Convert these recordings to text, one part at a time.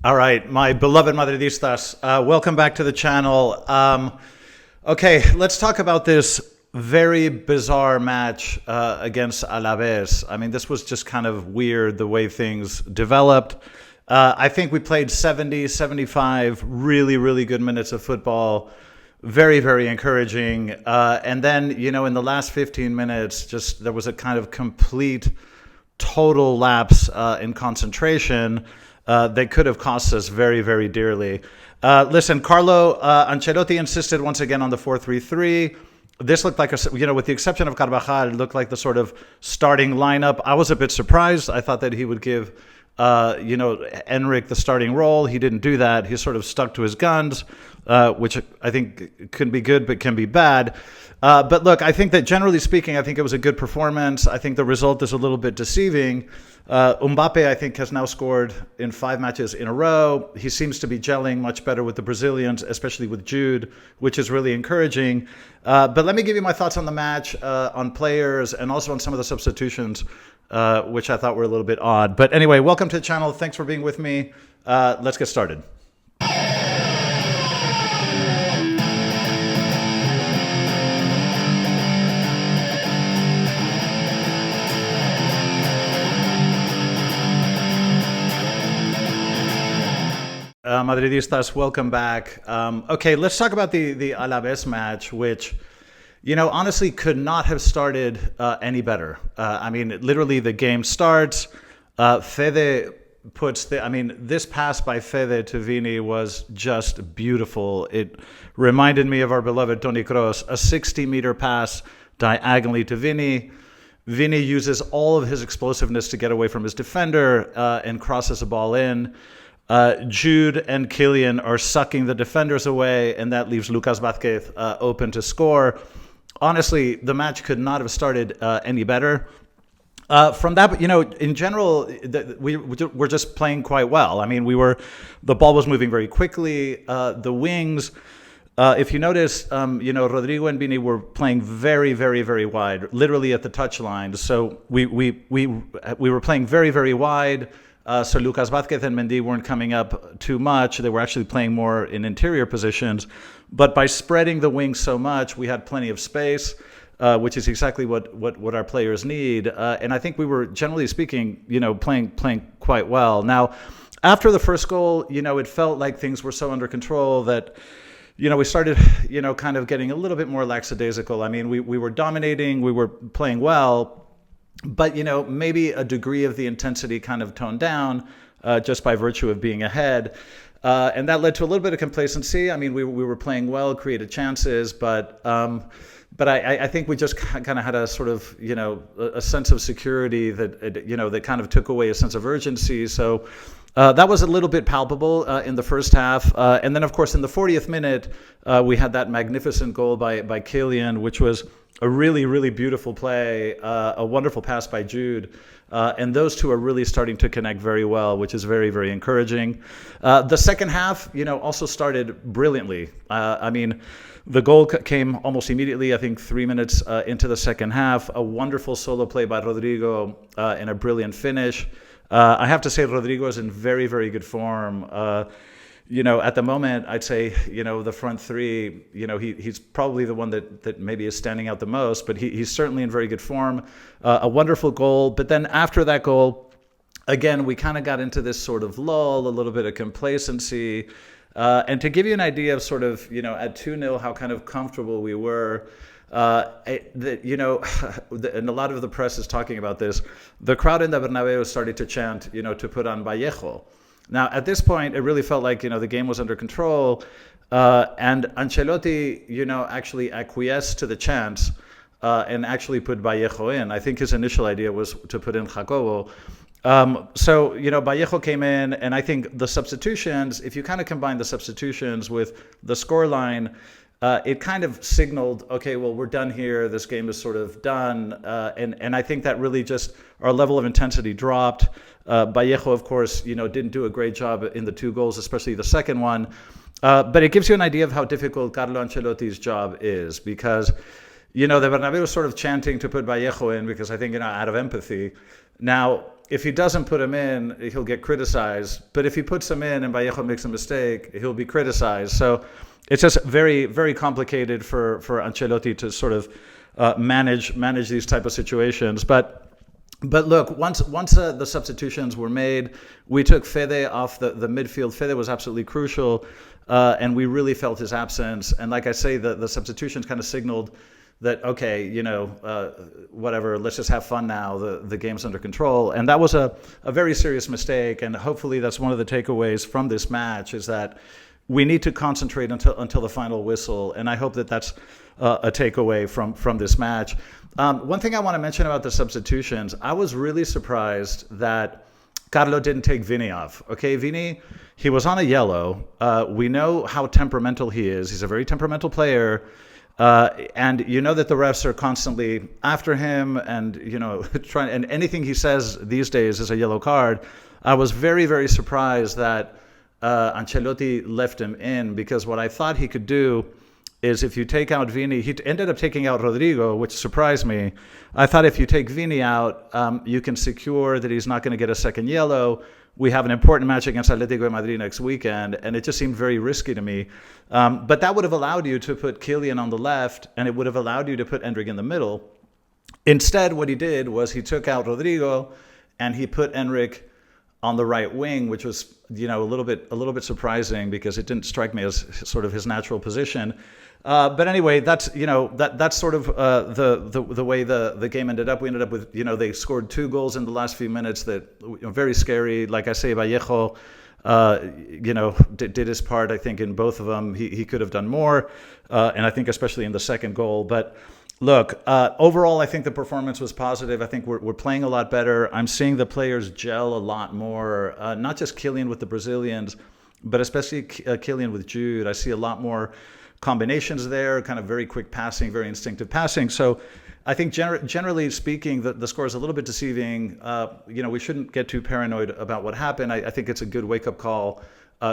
All right, my beloved Madridistas, welcome back to the channel. Okay, let's talk about this very bizarre match against Alaves. I mean, this was just kind of weird the way things developed. I think we played 70, 75 really, really good minutes of football. Very, very encouraging. And then, in the last 15 minutes, just there was a kind of complete, total lapse in concentration. They could have cost us very, very dearly. Listen, Carlo Ancelotti insisted once again on the 4-3-3. This looked like, with the exception of Carvajal, it looked like the sort of starting lineup. I was a bit surprised. I thought that he would give, Enric the starting role. He didn't do that. He sort of stuck to his guns, which I think can be good, but can be bad. But look, I think that generally speaking, I think it was a good performance. I think the result is a little bit deceiving. Mbappe, I think, has now scored in 5 matches in a row. He seems to be gelling much better with the Brazilians, especially with Jude, which is really encouraging. But let me give you my thoughts on the match, on players, and also on some of the substitutions, which I thought were a little bit odd. But anyway, welcome to the channel. Thanks for being with me. Let's get started. Madridistas, welcome back. Okay, let's talk about the Alaves match, which, honestly could not have started any better. I mean, literally the game starts. Fede puts this pass by Fede to Vini was just beautiful. It reminded me of our beloved Toni Kroos, a 60-meter pass diagonally to Vini. Vini uses all of his explosiveness to get away from his defender and crosses the ball in. Jude and Kylian are sucking the defenders away, and that leaves Lucas Vázquez open to score. Honestly, the match could not have started any better. From that, in general, we're just playing quite well. I mean, the ball was moving very quickly. The wings, if you notice, Rodrigo and Vini were playing very, very, very wide, literally at the touchline. So we were playing very, very wide. So Lucas Vázquez and Mendy weren't coming up too much. They were actually playing more in interior positions. But by spreading the wings so much, we had plenty of space, which is exactly what our players need. And I think we were, generally speaking, playing quite well. Now, after the first goal, it felt like things were so under control that, we started, kind of getting a little bit more lackadaisical. I mean, we were dominating, we were playing well, but, maybe a degree of the intensity kind of toned down just by virtue of being ahead. And that led to a little bit of complacency. I mean, we were playing well, created chances, but I think we just kind of had a sort of, a sense of security that kind of took away a sense of urgency. So that was a little bit palpable in the first half. And then, of course, in the 40th minute, we had that magnificent goal by Kylian, which was a really, really beautiful play, a wonderful pass by Jude. And those two are really starting to connect very well, which is very, very encouraging. The second half, also started brilliantly. I mean, the goal came almost immediately, I think 3 minutes into the second half. A wonderful solo play by Rodrigo and a brilliant finish. I have to say Rodrigo is in very, very good form. At the moment, I'd say, the front three, he's probably the one that maybe is standing out the most, but he's certainly in very good form. A wonderful goal. But then after that goal, again, we kind of got into this sort of lull, a little bit of complacency. And to give you an idea of sort of, at 2-0, how kind of comfortable we were, and a lot of the press is talking about this, the crowd in the Bernabeu started to chant, to put on Vallejo. Now, at this point, it really felt like, the game was under control, and Ancelotti, actually acquiesced to the chants and actually put Vallejo in. I think his initial idea was to put in Jacobo. So, Vallejo came in, and I think the substitutions, if you kind of combine the substitutions with the scoreline, it kind of signaled, okay, well, we're done here. This game is sort of done. And I think that really just our level of intensity dropped. Vallejo, of course, didn't do a great job in the 2 goals, especially the second one. But it gives you an idea of how difficult Carlo Ancelotti's job is because, the Bernabeu was sort of chanting to put Vallejo in because I think, out of empathy. Now, if he doesn't put him in, he'll get criticized. But if he puts him in and Vallejo makes a mistake, he'll be criticized. So it's just very, very complicated for Ancelotti to sort of manage these type of situations. But look, once the substitutions were made, we took Fede off the midfield. Fede was absolutely crucial, and we really felt his absence. And like I say, the substitutions kind of signaled that, okay, whatever, let's just have fun now. The game's under control. And that was a very serious mistake. And hopefully that's one of the takeaways from this match, is that we need to concentrate until the final whistle. And I hope that that's a takeaway from this match. One thing I want to mention about the substitutions, I was really surprised that Carlo didn't take Vini off. Okay, Vini, he was on a yellow. We know how temperamental he is. He's a very temperamental player. And you know that the refs are constantly after him, and trying, and anything he says these days is a yellow card. I was very, very surprised that Ancelotti left him in, because what I thought he could do is, if you take out Vini, he ended up taking out Rodrigo, which surprised me. I thought if you take Vini out, you can secure that he's not going to get a second yellow. We have an important match against Atletico de Madrid next weekend, and it just seemed very risky to me. But that would have allowed you to put Kylian on the left, and it would have allowed you to put Endrick in the middle. Instead, what he did was he took out Rodrigo, and he put Endrick on the right wing, which was a little bit surprising, because it didn't strike me as sort of his natural position. But anyway, that's that's sort of the way the game ended up. We ended up with they scored 2 goals in the last few minutes that very scary. Like I say, Vallejo did his part. I think in both of them he could have done more, and I think especially in the second goal. But look, overall, I think the performance was positive. I think we're playing a lot better. I'm seeing the players gel a lot more, not just Kylian with the Brazilians, but especially Kylian with Jude. I see a lot more combinations there, kind of very quick passing, very instinctive passing. So I think generally speaking, the score is a little bit deceiving. We shouldn't get too paranoid about what happened. I think it's a good wake-up call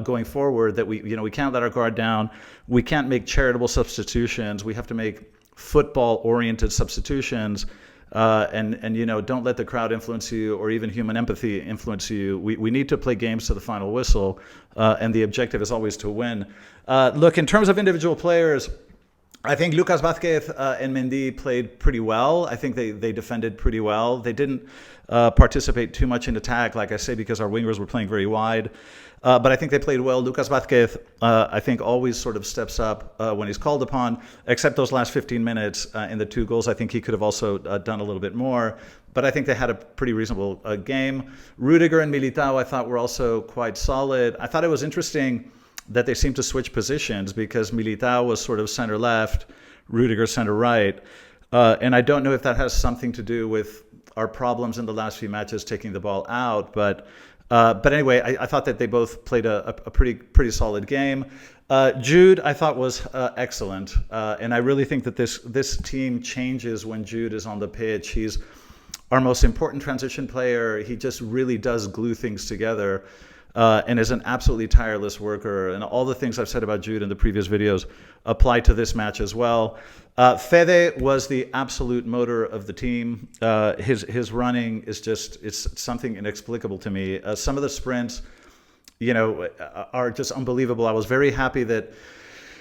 going forward, that we can't let our guard down. We can't make charitable substitutions. We have to make football-oriented substitutions, and don't let the crowd influence you, or even human empathy influence you. We need to play games to the final whistle, and the objective is always to win. Look, in terms of individual players, I think Lucas Vázquez and Mendy played pretty well. I think they defended pretty well. They didn't participate too much in attack, like I say, because our wingers were playing very wide. But I think they played well. Lucas Vázquez, I think, always sort of steps up when he's called upon, except those last 15 minutes in the 2 goals. I think he could have also done a little bit more. But I think they had a pretty reasonable game. Rudiger and Militao, I thought, were also quite solid. I thought it was interesting that they seemed to switch positions, because Militao was sort of center left, Rudiger center right. And I don't know if that has something to do with our problems in the last few matches taking the ball out. But anyway, I thought that they both played a pretty solid game. Jude, I thought, was excellent. And I really think that this team changes when Jude is on the pitch. He's our most important transition player. He just really does glue things together. And is an absolutely tireless worker. And all the things I've said about Jude in the previous videos apply to this match as well. Fede was the absolute motor of the team. His running is it's something inexplicable to me. Some of the sprints, are just unbelievable. I was very happy that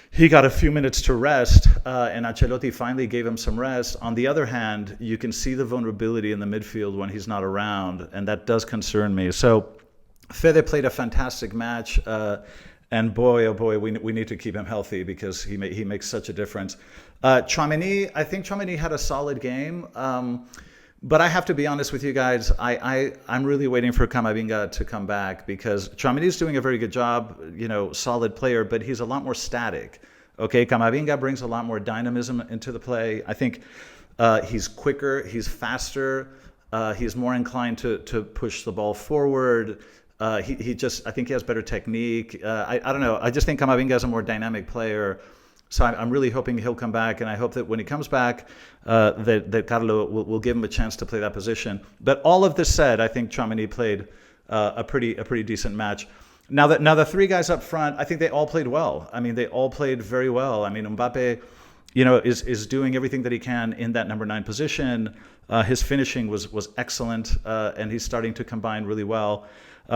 he got a few minutes to rest, and Ancelotti finally gave him some rest. On the other hand, you can see the vulnerability in the midfield when he's not around, and that does concern me. So Fede played a fantastic match, and boy, oh boy, we need to keep him healthy, because he makes such a difference. Tchouaméni, I think Tchouaméni had a solid game, but I have to be honest with you guys. I'm really waiting for Camavinga to come back, because Tchouaméni's doing a very good job, solid player, but he's a lot more static. Okay, Camavinga brings a lot more dynamism into the play. I think he's quicker, he's faster, he's more inclined to push the ball forward. I think he has better technique. I don't know. I just think Camavinga is a more dynamic player. So I'm really hoping he'll come back, and I hope that when he comes back, that Carlo will give him a chance to play that position. But all of this said, I think Tchouaméni played a pretty decent match. Now the 3 guys up front, I think they all played well. I mean, they all played very well. I mean, Mbappe is doing everything that he can in that number 9 position. His finishing was excellent, and he's starting to combine really well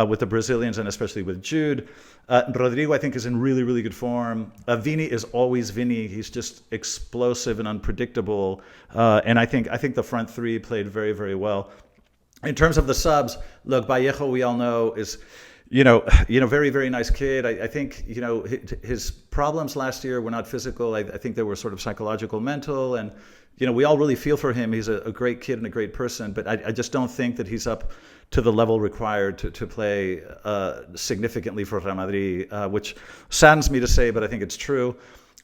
with the Brazilians and especially with Jude. Rodrigo, I think, is in really, really good form. Vini is always Vini. He's just explosive and unpredictable. And I think the front three played very, very well. In terms of the subs, look, Vallejo, we all know, is very, very nice kid. I think, his problems last year were not physical. I think they were sort of psychological, mental, and we all really feel for him. He's a great kid and a great person, but I just don't think that he's up to the level required to play significantly for Real Madrid, which saddens me to say, but I think it's true.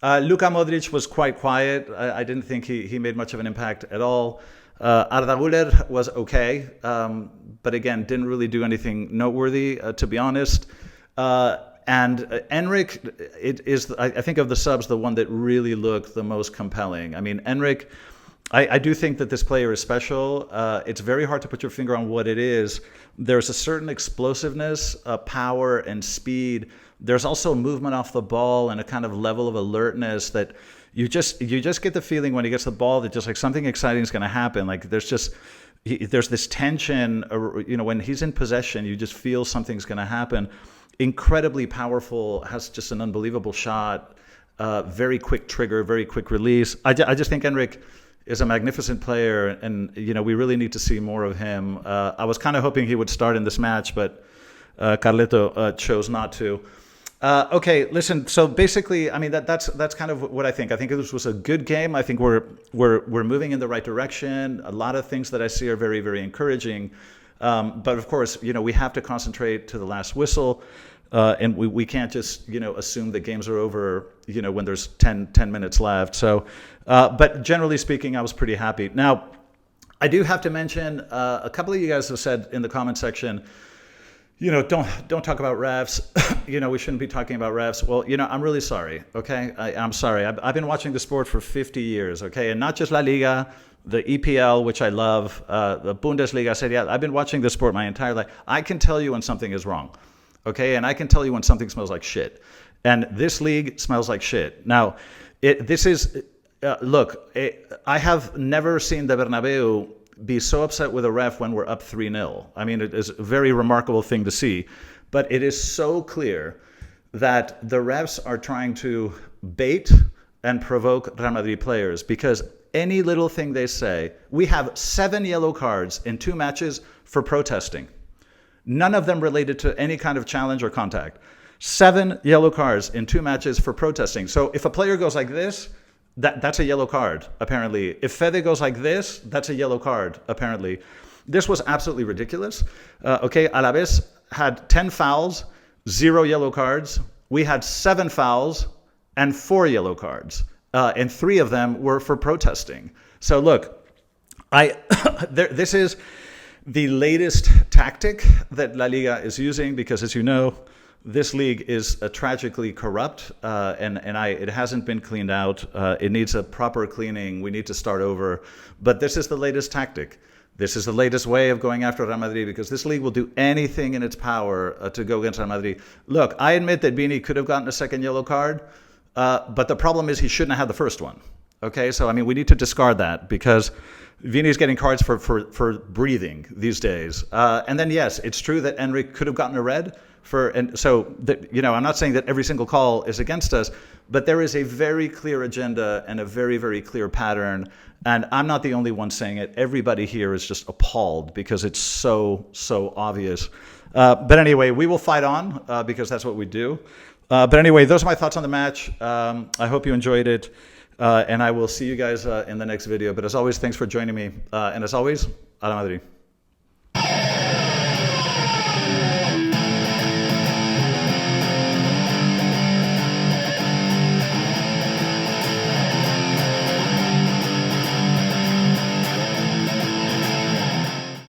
Luka Modric was quite quiet. I didn't think he made much of an impact at all. Arda Güler was okay, but again, didn't really do anything noteworthy, to be honest. And Enric, it is, I think, of the subs, the one that really looked the most compelling. I mean, Enric, I do think that this player is special. It's very hard to put your finger on what it is. There's a certain explosiveness, power, and speed. There's also movement off the ball and a kind of level of alertness that you just get the feeling when he gets the ball that just like something exciting is going to happen. Like there's this tension, when he's in possession, you just feel something's going to happen. Incredibly powerful, has just an unbelievable shot, very quick trigger, very quick release. I just think Enric is a magnificent player, and we really need to see more of him. I was kind of hoping he would start in this match, but Carleto chose not to. Okay, listen. So basically, I mean that's kind of what I think. I think this was a good game. I think we're moving in the right direction. A lot of things that I see are very, very encouraging. But of course, we have to concentrate to the last whistle, and we can't just assume that games are over when there's 10 minutes left. So, but generally speaking, I was pretty happy. Now, I do have to mention a couple of you guys have said in the comment section, don't talk about refs. We shouldn't be talking about refs. Well, I'm really sorry. Okay, I'm sorry. I've been watching the sport for 50 years. Okay, and not just La Liga, the EPL, which I love, the Bundesliga, Serie A. I've been watching this sport my entire life. I can tell you when something is wrong. Okay, and I can tell you when something smells like shit. And this league smells like shit. Now, I have never seen the Bernabeu be so upset with a ref when we're up 3-0. I mean, it is a very remarkable thing to see. But it is so clear that the refs are trying to bait and provoke Real Madrid players, because any little thing they say, we have 7 yellow cards in 2 matches for protesting. None of them related to any kind of challenge or contact. 7 yellow cards in 2 matches for protesting. So if a player goes like this, that's a yellow card, apparently. If Fede goes like this, that's a yellow card, apparently. This was absolutely ridiculous. Alaves had 10 fouls, 0 yellow cards. We had 7 fouls and 4 yellow cards. And 3 of them were for protesting. So look, this is the latest tactic that La Liga is using, because as you know, this league is tragically corrupt, and it hasn't been cleaned out. It needs a proper cleaning. We need to start over. But this is the latest tactic. This is the latest way of going after Real Madrid, because this league will do anything in its power to go against Real Madrid. Look, I admit that Vini could have gotten a second yellow card, but the problem is he shouldn't have had the first one. Okay, so I mean, we need to discard that, because Vini's getting cards for breathing these days. And then yes, it's true that Enric could have gotten a red. I'm not saying that every single call is against us, but there is a very clear agenda and a very, very clear pattern. And I'm not the only one saying it. Everybody here is just appalled because it's so obvious. But anyway, we will fight on because that's what we do. But anyway, those are my thoughts on the match. I hope you enjoyed it. And I will see you guys in the next video. But as always, thanks for joining me. And as always, Ala Madrid.